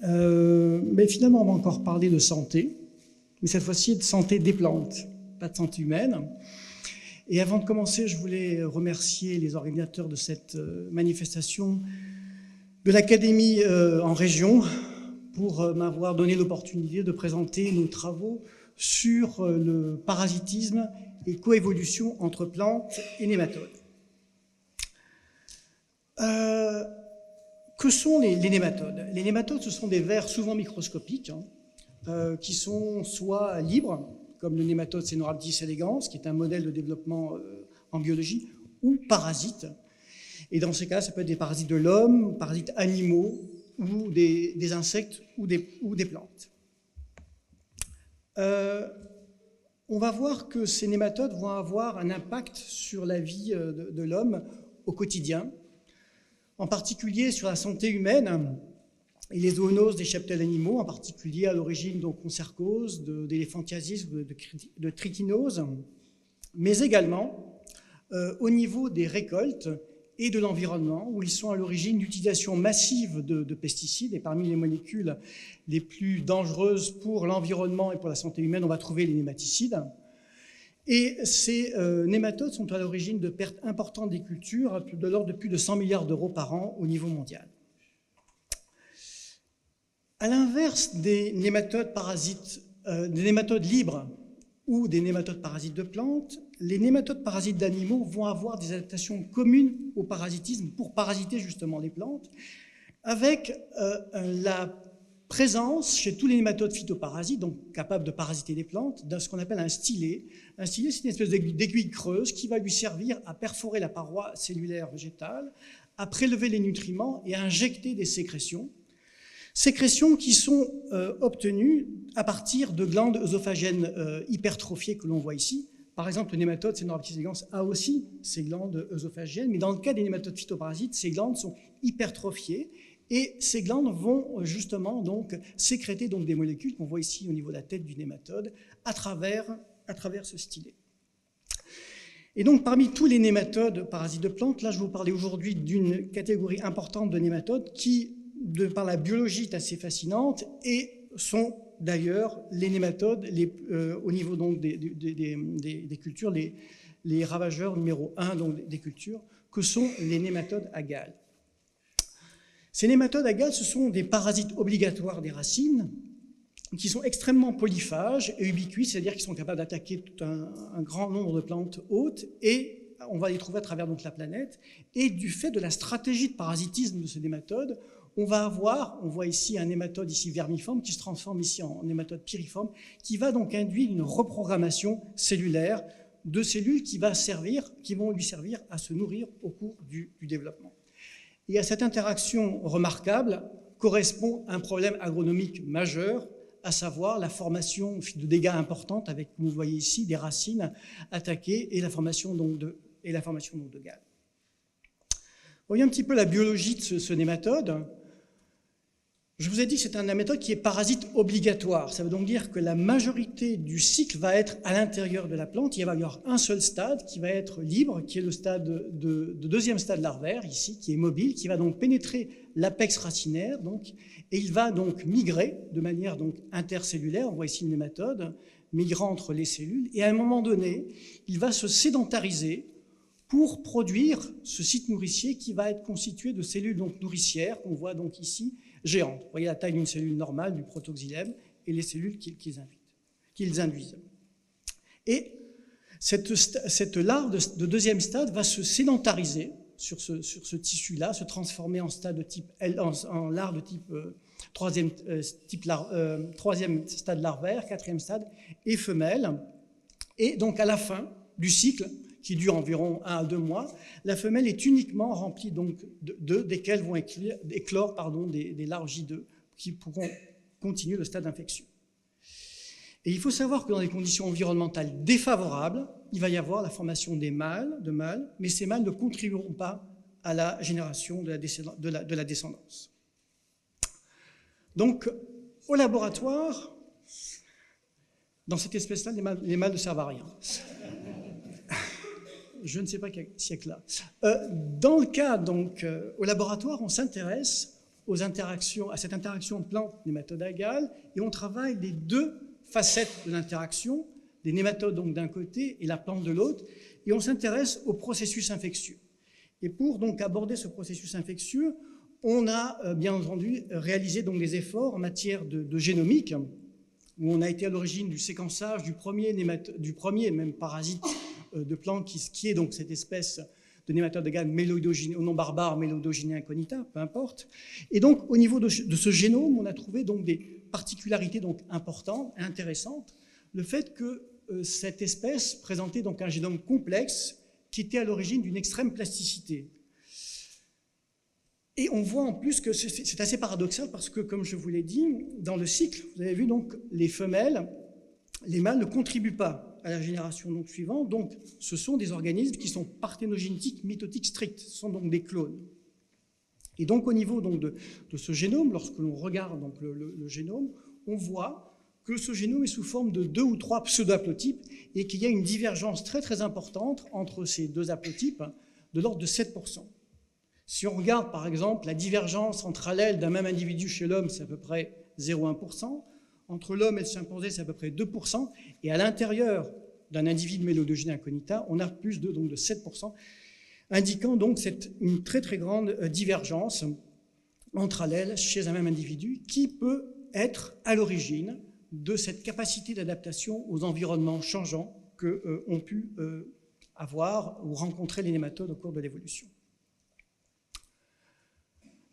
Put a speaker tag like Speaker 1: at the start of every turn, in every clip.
Speaker 1: Mais finalement, on va encore parler de santé, mais cette fois-ci de santé des plantes, pas de santé humaine. Et avant de commencer, je voulais remercier les organisateurs de cette manifestation de l'Académie en région pour m'avoir donné l'opportunité de présenter nos travaux sur le parasitisme et coévolution entre plantes et nématodes. Que sont les nématodes? Les nématodes, ce sont des vers souvent microscopiques qui sont soit libres, comme le nématode Caenorhabditis elegans, qui est un modèle de développement en biologie, ou parasites. Et dans ces cas, ça peut être des parasites de l'homme, parasites animaux, ou des insectes ou des plantes. On va voir que ces nématodes vont avoir un impact sur la vie de l'homme au quotidien, en particulier sur la santé humaine et les zoonoses des cheptels animaux, en particulier à l'origine d'onchocercose, d'éléphantiasis, de trichinose, mais également au niveau des récoltes et de l'environnement, où ils sont à l'origine d'utilisation massive de pesticides. Et parmi les molécules les plus dangereuses pour l'environnement et pour la santé humaine, on va trouver les nématicides. Et ces nématodes sont à l'origine de pertes importantes des cultures, de l'ordre de plus de 100 milliards d'euros par an au niveau mondial. À l'inverse des nématodes parasites, des nématodes libres ou des nématodes parasites de plantes, les nématodes parasites d'animaux vont avoir des adaptations communes au parasitisme pour parasiter justement les plantes, avec la présence chez tous les nématodes phytoparasites, donc capables de parasiter les plantes, de ce qu'on appelle un stylet. Un stylet, c'est une espèce d'aiguille creuse qui va lui servir à perforer la paroi cellulaire végétale, à prélever les nutriments et à injecter des sécrétions. Sécrétions qui sont obtenues à partir de glandes œsophagiennes hypertrophiées que l'on voit ici. Par exemple, le nématode Caenorhabditis elegans a aussi ces glandes œsophagiennes, mais dans le cas des nématodes phytoparasites, ces glandes sont hypertrophiées et ces glandes vont justement donc sécréter donc des molécules qu'on voit ici au niveau de la tête du nématode à travers ce stylet. Et donc, parmi tous les nématodes parasites de plantes, là, je vais vous parler aujourd'hui d'une catégorie importante de nématodes qui, par la biologie, est assez fascinante et sont d'ailleurs les nématodes au niveau donc des cultures, les ravageurs numéro 1 donc des cultures, que sont les nématodes à Galles. Ces nématodes à Galles, ce sont des parasites obligatoires des racines qui sont extrêmement polyphages et ubiquits, c'est-à-dire qu'ils sont capables d'attaquer tout un grand nombre de plantes hôtes et on va les trouver à travers donc la planète. Et du fait de la stratégie de parasitisme de ces nématodes, on voit ici un nématode ici vermiforme qui se transforme ici en nématode piriforme, qui va donc induire une reprogrammation cellulaire de cellules qui vont lui servir à se nourrir au cours du développement. Et à cette interaction remarquable correspond un problème agronomique majeur, à savoir la formation de dégâts importants avec, comme vous voyez ici, des racines attaquées et la formation donc de Galles. Voyons un petit peu la biologie de ce nématode. Je vous ai dit que c'est un nématode qui est parasite obligatoire. Ça veut donc dire que la majorité du cycle va être à l'intérieur de la plante. Il va y avoir un seul stade qui va être libre, qui est le stade de deuxième stade larvaire, ici, qui est mobile, qui va donc pénétrer l'apex racinaire, donc, et il va donc migrer de manière donc intercellulaire. On voit ici le nématode migrant entre les cellules. Et à un moment donné, il va se sédentariser pour produire ce site nourricier qui va être constitué de cellules donc nourricières, qu'on voit donc ici, géantes. Vous voyez la taille d'une cellule normale du protoxylème et les cellules qu'ils induisent. Et cette larve de deuxième stade va se sédentariser sur ce tissu-là, se transformer en larve de type troisième stade larvaire, quatrième stade, et femelle. Et donc à la fin du cycle, qui dure environ 1 à 2 mois, la femelle est uniquement remplie d'œufs, desquels vont éclore des larves J2 qui pourront continuer le stade d'infection. Et il faut savoir que dans des conditions environnementales défavorables, il va y avoir la formation de mâles, mais ces mâles ne contribueront pas à la génération de la descendance. Donc, au laboratoire, dans cette espèce-là, les mâles ne servent à rien. Je ne sais pas quel siècle-là. Dans le cas, donc, au laboratoire, on s'intéresse à cette interaction plante-nématode-algale, et on travaille les deux facettes de l'interaction, les nématodes donc d'un côté et la plante de l'autre, et on s'intéresse au processus infectieux. Et pour donc aborder ce processus infectieux, on a bien entendu réalisé donc des efforts en matière de génomique, où on a été à l'origine du séquençage du premier même parasite de plantes, qui est donc cette espèce de nématode algale Méloidogynia, au nom barbare Méloidogynia incognita, peu importe. Et donc au niveau de ce génome, on a trouvé donc des particularités donc importantes et intéressantes. Le fait que cette espèce présentait donc un génome complexe qui était à l'origine d'une extrême plasticité. Et on voit en plus que c'est assez paradoxal parce que, comme je vous l'ai dit, dans le cycle, vous avez vu donc les femelles, les mâles ne contribuent pas à la génération donc suivante, donc ce sont des organismes qui sont parthénogénétiques mitotiques stricts, ce sont donc des clones. Et donc au niveau donc de ce génome, lorsque l'on regarde donc le génome, on voit que ce génome est sous forme de 2 ou 3 pseudo-haplotypes et qu'il y a une divergence très très importante entre ces deux haplotypes de l'ordre de 7%. Si on regarde par exemple la divergence entre allèles d'un même individu chez l'homme, c'est à peu près 0,1%, entre l'homme et le chimpanzé, c'est à peu près 2%, et à l'intérieur d'un individu Méloidogynia incognita, on a plus de 7%, indiquant donc une très très grande divergence entre allèles chez un même individu qui peut être à l'origine de cette capacité d'adaptation aux environnements changeants que ont pu avoir ou rencontrer les nématodes au cours de l'évolution.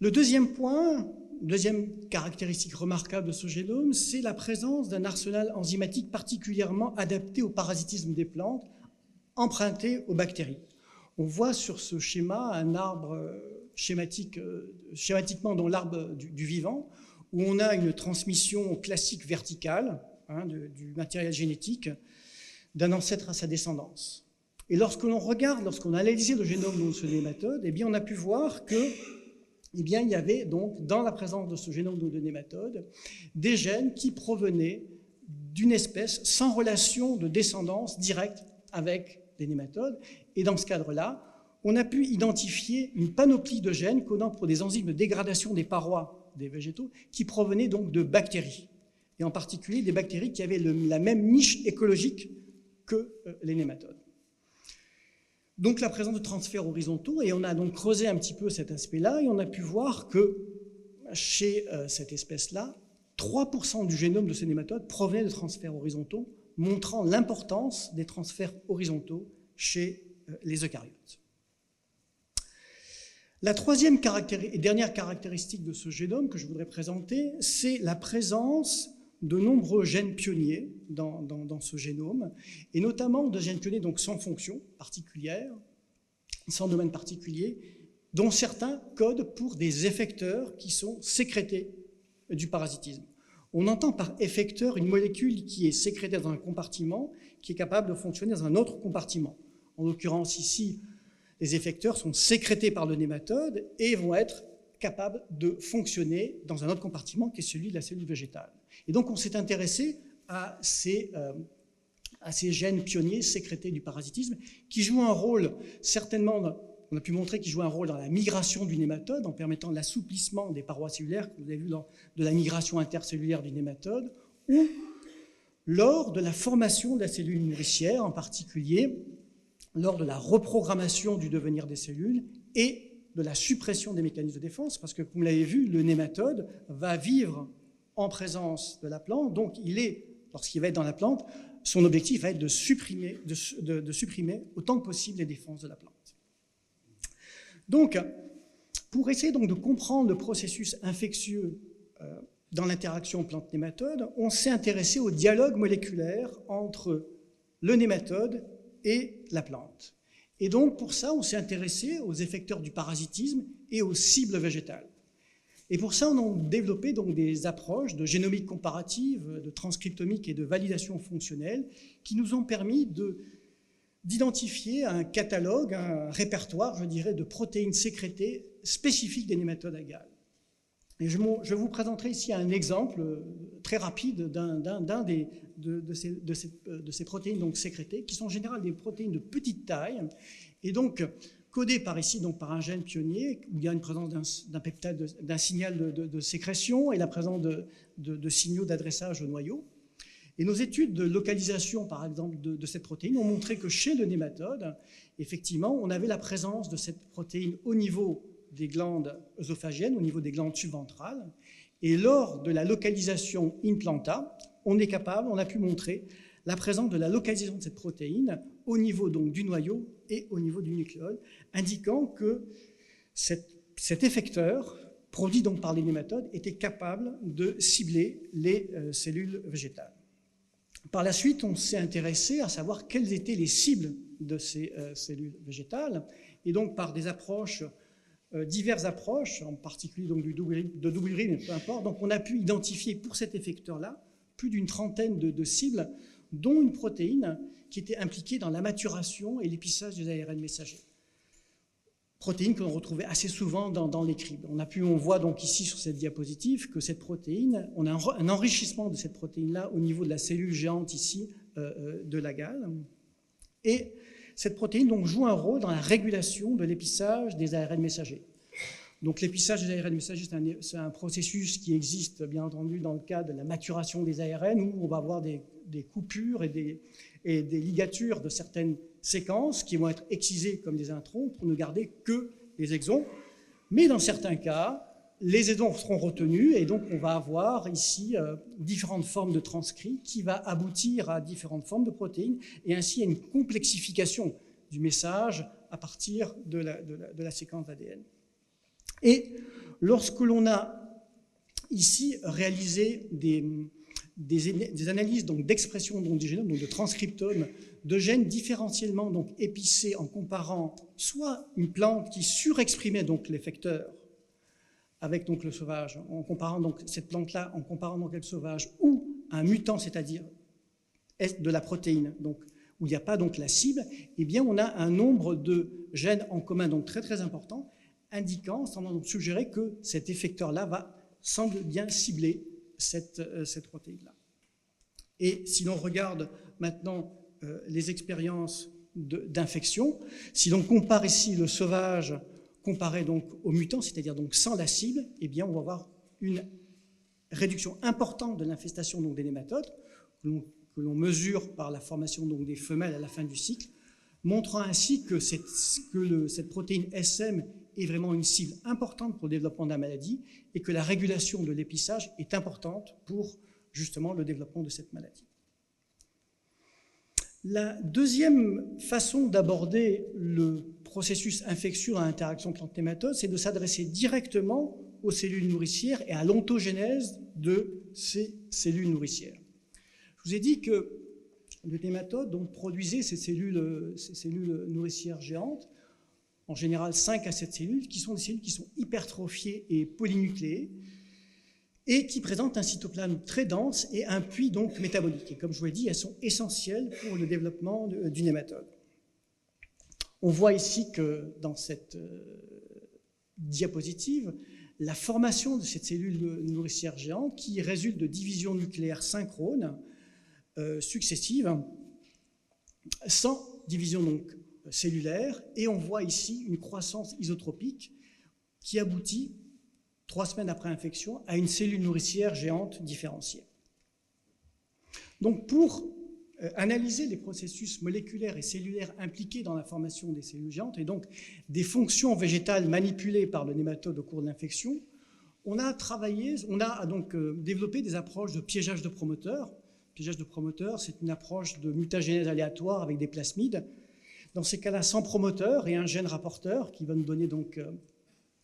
Speaker 1: Le deuxième point, deuxième caractéristique remarquable de ce génome, c'est la présence d'un arsenal enzymatique particulièrement adapté au parasitisme des plantes, emprunté aux bactéries. On voit sur ce schéma un arbre schématiquement dans l'arbre du vivant, où on a une transmission classique verticale du matériel génétique d'un ancêtre à sa descendance. Et lorsqu'on a analysé le génome de ce nématode, eh bien, on a pu voir que il y avait donc, dans la présence de ce génome de nématode, des gènes qui provenaient d'une espèce sans relation de descendance directe avec les nématodes. Et dans ce cadre-là, on a pu identifier une panoplie de gènes codant pour des enzymes de dégradation des parois des végétaux qui provenaient donc de bactéries, et en particulier des bactéries qui avaient la même niche écologique que les nématodes. Donc la présence de transferts horizontaux, et on a donc creusé un petit peu cet aspect-là, et on a pu voir que chez cette espèce-là, 3% du génome de ces nématodes provenait de transferts horizontaux, montrant l'importance des transferts horizontaux chez les eucaryotes. La troisième et dernière caractéristique de ce génome que je voudrais présenter, c'est la présence de nombreux gènes pionniers dans ce génome, et notamment de gènes pionniers donc sans fonction particulière, sans domaine particulier, dont certains codent pour des effecteurs qui sont sécrétés du parasitisme. On entend par effecteur une molécule qui est sécrétée dans un compartiment, qui est capable de fonctionner dans un autre compartiment. En l'occurrence ici, les effecteurs sont sécrétés par le nématode et vont être capables de fonctionner dans un autre compartiment qui est celui de la cellule végétale. Et donc on s'est intéressé à ces gènes pionniers sécrétés du parasitisme qui jouent un rôle certainement, on a pu montrer qu'ils jouent un rôle dans la migration du nématode en permettant l'assouplissement des parois cellulaires, que vous avez vu lors de la migration intercellulaire du nématode, ou lors de la formation de la cellule nourricière, en particulier lors de la reprogrammation du devenir des cellules et de la suppression des mécanismes de défense, parce que, comme vous l'avez vu, le nématode va vivre en présence de la plante, donc lorsqu'il va être dans la plante, son objectif va être de supprimer autant que possible les défenses de la plante. Donc, pour essayer donc de comprendre le processus infectieux dans l'interaction plante-nématode, on s'est intéressé au dialogue moléculaire entre le nématode et la plante. Et donc, pour ça, on s'est intéressé aux effecteurs du parasitisme et aux cibles végétales. Et pour ça, on a développé donc des approches de génomique comparative, de transcriptomique et de validation fonctionnelle qui nous ont permis d'identifier un catalogue, un répertoire, je dirais, de protéines sécrétées spécifiques des nématodes algales. Et je vous présenterai ici un exemple très rapide de ces protéines donc sécrétées, qui sont en général des protéines de petite taille. Et donc, codé par ici, donc par un gène pionnier, où il y a une présence d'un peptide, d'un signal de sécrétion et la présence de signaux d'adressage au noyau. Et nos études de localisation, par exemple, de cette protéine ont montré que chez le nématode, effectivement, on avait la présence de cette protéine au niveau des glandes œsophagiennes, au niveau des glandes subventrales. Et lors de la localisation in planta, on a pu montrer la présence de la localisation de cette protéine au niveau donc du noyau et au niveau du nucléole, indiquant que cet effecteur, produit donc par les nématodes, était capable de cibler les cellules végétales. Par la suite, on s'est intéressé à savoir quelles étaient les cibles de ces cellules végétales, et donc par des approches, diverses approches, en particulier donc de double hybride, mais peu importe, donc on a pu identifier pour cet effecteur-là plus d'une trentaine de cibles, dont une protéine qui était impliquée dans la maturation et l'épissage des ARN messagers. Protéine que l'on retrouvait assez souvent dans les cribes. On voit donc ici sur cette diapositive que cette protéine, on a un enrichissement de cette protéine-là au niveau de la cellule géante ici de la gale. Et cette protéine donc joue un rôle dans la régulation de l'épissage des ARN messagers. Donc l'épissage des ARN messagers, c'est un processus qui existe bien entendu dans le cadre de la maturation des ARN, où on va avoir des coupures et des ligatures de certaines séquences qui vont être excisées comme des introns pour ne garder que les exons. Mais dans certains cas, les exons seront retenus et donc on va avoir ici différentes formes de transcrits qui va aboutir à différentes formes de protéines et ainsi à une complexification du message à partir de la séquence d'ADN. Et lorsque l'on a ici réalisé des analyses d'expression du génome, donc de transcriptome, de gènes différentiellement donc épicés en comparant soit une plante qui surexprimait donc l'effecteur avec donc le sauvage, en comparant donc cette plante-là, en comparant donc avec le sauvage, ou un mutant, c'est-à-dire de la protéine, donc où il n'y a pas donc la cible, eh bien on a un nombre de gènes en commun donc très très important, semble donc suggérer que cet effecteur-là semble bien cibler cette protéine-là. Et si l'on regarde maintenant les expériences d'infection, si l'on compare ici le sauvage comparé donc au mutant, c'est-à-dire donc sans la cible, eh bien on va avoir une réduction importante de l'infestation donc des nématodes, que l'on mesure par la formation donc des femelles à la fin du cycle, montrant ainsi que cette protéine SM est vraiment une cible importante pour le développement de la maladie et que la régulation de l'épissage est importante pour justement le développement de cette maladie. La deuxième façon d'aborder le processus infectieux dans l'interaction plante-nématode, c'est de s'adresser directement aux cellules nourricières et à l'ontogénèse de ces cellules nourricières. Je vous ai dit que le nématode donc, produisait ces cellules nourricières géantes, en général 5 à 7 cellules, qui sont des cellules qui sont hypertrophiées et polynucléées, et qui présentent un cytoplasme très dense et un puits donc métabolique. Et comme je vous l'ai dit, elles sont essentielles pour le développement du nématode. On voit ici que dans cette diapositive, la formation de cette cellule nourricière géante qui résulte de divisions nucléaires synchrones successives, sans division donc cellulaire, et on voit ici une croissance isotropique qui aboutit 3 semaines après infection, à une cellule nourricière géante différenciée. Donc pour analyser les processus moléculaires et cellulaires impliqués dans la formation des cellules géantes et donc des fonctions végétales manipulées par le nématode au cours de l'infection, on a donc développé des approches de piégeage de promoteurs. Piégeage de promoteurs, c'est une approche de mutagénèse aléatoire avec des plasmides. Dans ces cas-là, sans promoteur et un gène rapporteur qui va nous donner donc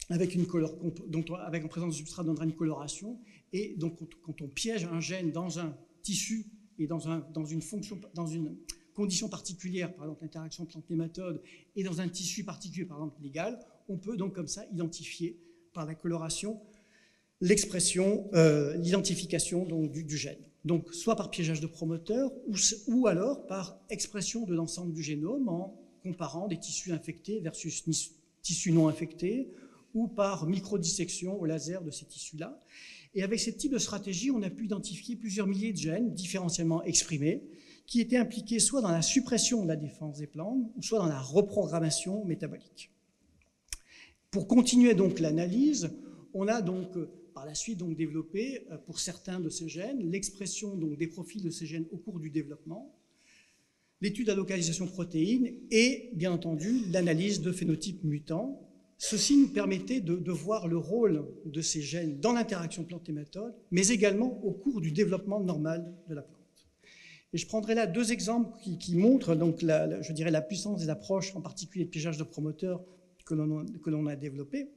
Speaker 1: avec en présence de substrat, donnera une coloration. Et donc, quand on piège un gène dans un tissu et dans une condition particulière, par exemple l'interaction plante-nématode, et dans un tissu particulier, par exemple légal, on peut donc comme ça identifier par la coloration l'expression, l'identification du gène. Donc, soit par piégeage de promoteur ou alors par expression de l'ensemble du génome en comparant des tissus infectés versus tissus non infectés, ou par microdissection au laser de ces tissus-là. Et avec ce type de stratégie, on a pu identifier plusieurs milliers de gènes différentiellement exprimés qui étaient impliqués soit dans la suppression de la défense des plantes, ou soit dans la reprogrammation métabolique. Pour continuer donc l'analyse, on a donc par la suite donc développé pour certains de ces gènes l'expression donc des profils de ces gènes au cours du développement, l'étude à localisation protéine et bien entendu l'analyse de phénotypes mutants. Ceci nous permettait de voir le rôle de ces gènes dans l'interaction plante-nématode, mais également au cours du développement normal de la plante. Et je prendrai là deux exemples qui montrent donc je dirais la puissance des approches, en particulier de piégeage de promoteurs que l'on a développé.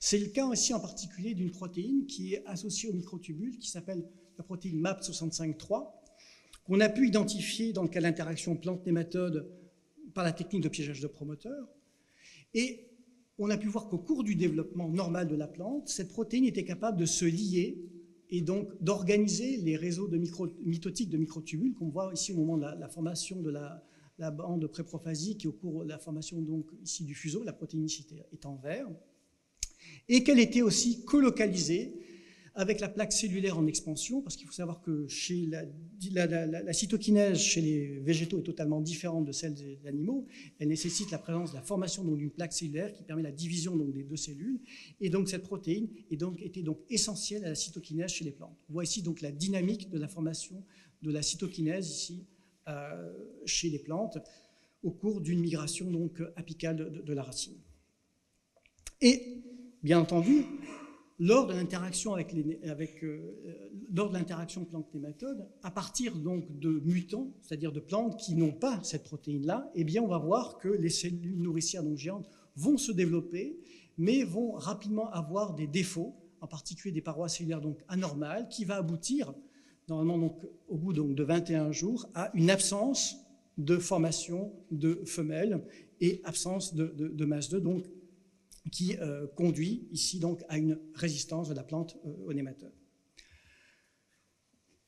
Speaker 1: C'est le cas aussi en particulier d'une protéine qui est associée au microtubule, qui s'appelle la protéine MAP65.3, qu'on a pu identifier dans le cas d'interaction plante-nématode par la technique de piégeage de promoteurs. Et on a pu voir qu'au cours du développement normal de la plante, cette protéine était capable de se lier et donc d'organiser les réseaux mitotiques de microtubules qu'on voit ici au moment de la formation de la bande préprophasique et au cours de la formation donc ici du fuseau, la protéine ici est en vert, et qu'elle était aussi colocalisée avec la plaque cellulaire en expansion, parce qu'il faut savoir que chez la cytokinèse chez les végétaux est totalement différente de celle des animaux. Elle nécessite la présence de la formation d'une plaque cellulaire qui permet la division donc, des deux cellules. Et donc cette protéine était donc essentielle à la cytokinèse chez les plantes. On voit ici donc la dynamique de la formation de la cytokinèse ici chez les plantes au cours d'une migration donc apicale de la racine. Et bien entendu, lors de l'interaction plante-nématode, à partir donc de mutants, c'est-à-dire de plantes qui n'ont pas cette protéine-là, eh bien on va voir que les cellules nourricières donc géantes vont se développer, mais vont rapidement avoir des défauts, en particulier des parois cellulaires donc anormales, qui va aboutir, normalement donc, au bout donc, de 21 jours, à une absence de formation de femelles et absence de masse d'œufs, donc qui conduit ici donc à une résistance de la plante aux nématodes.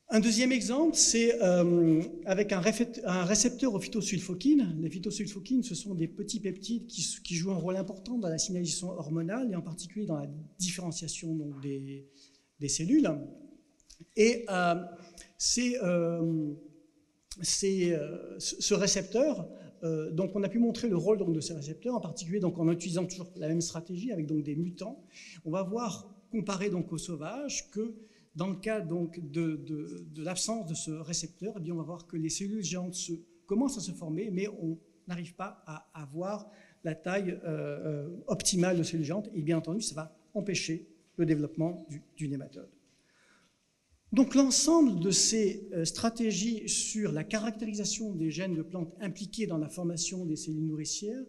Speaker 1: Un deuxième exemple, c'est avec un récepteur aux phytosulfokines. Les phytosulfokines, ce sont des petits peptides qui jouent un rôle important dans la signalisation hormonale et en particulier dans la différenciation donc, des cellules. Et ce récepteur, donc on a pu montrer le rôle donc, de ces récepteurs, en particulier donc, en utilisant toujours la même stratégie avec donc, des mutants. On va voir, comparé donc, aux sauvages, que dans le cas donc, de l'absence de ce récepteur, eh bien, on va voir que les cellules géantes commencent à se former, mais on n'arrive pas à avoir la taille optimale de cellules géantes, et bien entendu, ça va empêcher le développement du nématode. Donc l'ensemble de ces stratégies sur la caractérisation des gènes de plantes impliqués dans la formation des cellules nourricières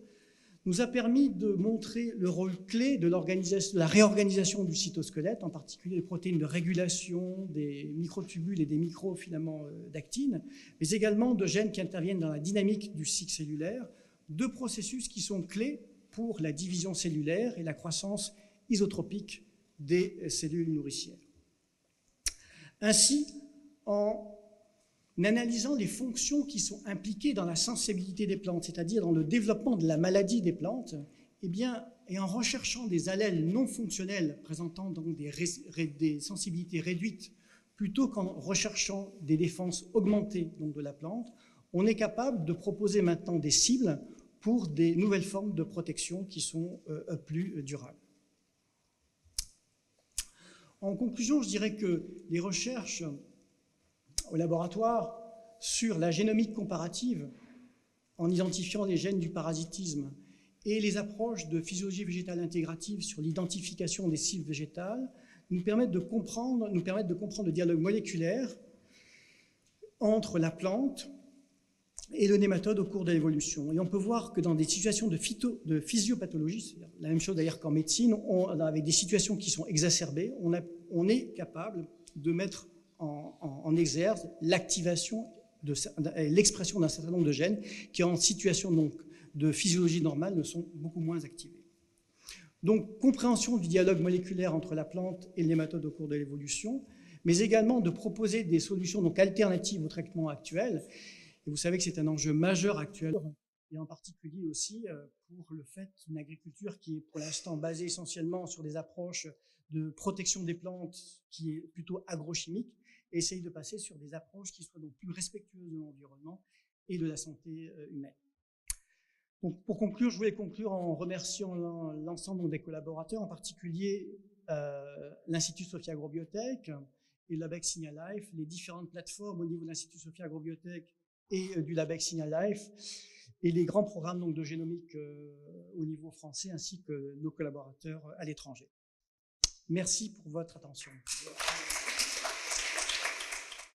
Speaker 1: nous a permis de montrer le rôle clé de la réorganisation du cytosquelette, en particulier des protéines de régulation, des microtubules et des microfilaments d'actine, mais également de gènes qui interviennent dans la dynamique du cycle cellulaire, deux processus qui sont clés pour la division cellulaire et la croissance isotropique des cellules nourricières. Ainsi, en analysant les fonctions qui sont impliquées dans la sensibilité des plantes, c'est-à-dire dans le développement de la maladie des plantes, eh bien, et en recherchant des allèles non fonctionnels présentant donc des sensibilités réduites, plutôt qu'en recherchant des défenses augmentées donc, de la plante, on est capable de proposer maintenant des cibles pour des nouvelles formes de protection qui sont plus durables. En conclusion, je dirais que les recherches au laboratoire sur la génomique comparative, en identifiant les gènes du parasitisme, et les approches de physiologie végétale intégrative sur l'identification des cibles végétales, nous permettent de comprendre le dialogue moléculaire entre la plante et le nématode au cours de l'évolution. Et on peut voir que dans des situations de physiopathologie, c'est la même chose d'ailleurs qu'en médecine, avec des situations qui sont exacerbées, on est capable de mettre en exergue l'activation, l'expression d'un certain nombre de gènes qui, en situation donc, de physiologie normale, ne sont beaucoup moins activés. Donc, compréhension du dialogue moléculaire entre la plante et le nématode au cours de l'évolution, mais également de proposer des solutions donc, alternatives au traitement actuel. Et vous savez que c'est un enjeu majeur actuel, et en particulier aussi pour le fait qu'une agriculture qui est pour l'instant basée essentiellement sur des approches de protection des plantes qui est plutôt agrochimique, essaye de passer sur des approches qui soient donc plus respectueuses de l'environnement et de la santé humaine. Donc, pour conclure, je voulais conclure en remerciant l'ensemble des collaborateurs, en particulier l'Institut Sophia Agrobiotech et le LabEx Signal Life, les différentes plateformes au niveau de l'Institut Sophia Agrobiotech et du LabEx Signal Life, et les grands programmes donc, de génomique au niveau français, ainsi que nos collaborateurs à l'étranger. Merci pour votre attention.